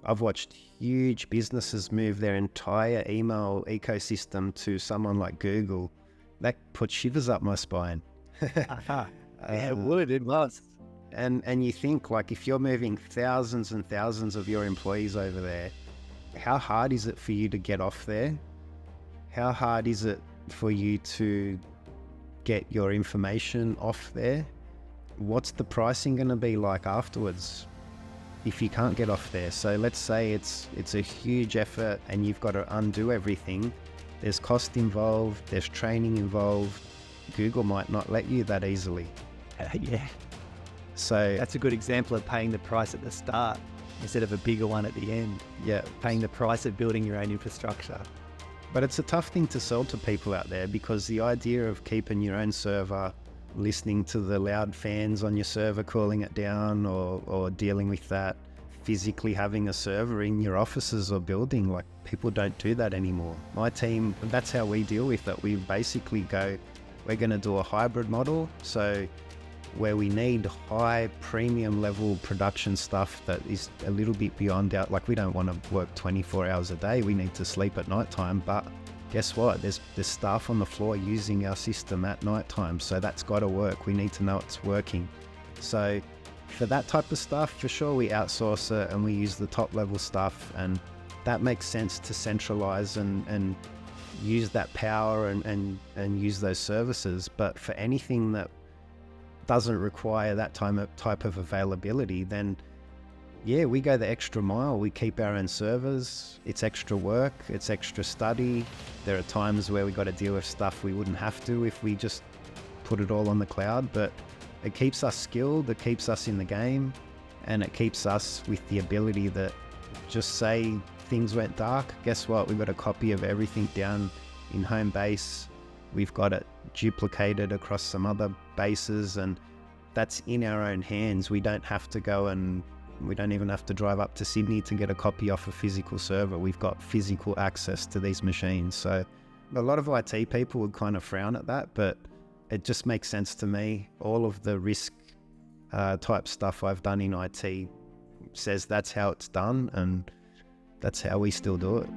I've watched huge businesses move their entire email ecosystem to someone like Google. That put shivers up my spine. Yeah, it would. It must. And you think, like, if you're moving thousands and thousands of your employees over there, how hard is it for you to get off there? How hard is it for you to get your information off there? What's the pricing going to be like afterwards if you can't get off there? So let's say it's a huge effort and you've got to undo everything. There's cost involved, there's training involved. Google might not let you that easily. Yeah. So That's a good example of paying the price at the start instead of a bigger one at the end. yeah, Paying the price of building your own infrastructure. but it's a tough thing to sell to people out there, because the idea of keeping your own server, listening to the loud fans on your server cooling it down, or dealing with that, physically having a server in your offices or building, like, people don't do that anymore. My team, that's how we deal with it. We basically go, we're going to do a hybrid model. So where we need high premium level production stuff that is a little bit beyond our, like, we don't want to work 24 hours a day. We need to sleep at nighttime, but guess what? There's staff on the floor using our system at nighttime. So that's got to work. We need to know it's working. So for that type of stuff, for sure, we outsource it and we use the top level stuff, and that makes sense to centralize and use that power and use those services. But for anything that doesn't require that type of availability, then yeah, we go the extra mile. We keep our own servers. It's extra work, it's extra study. There are times where we got to deal with stuff we wouldn't have to if we just put it all on the cloud, but it keeps us skilled, it keeps us in the game, and it keeps us with the ability that, just say things went dark, guess what? We've got a copy of everything down in home base. We've got it duplicated across some other bases, and that's in our own hands. We don't have to go, and we don't even have to drive up to Sydney to get a copy off a physical server. We've got physical access to these machines. So a lot of IT people would kind of frown at that, but it just makes sense to me. All of the risk type stuff I've done in IT says that's how it's done, and that's how we still do it.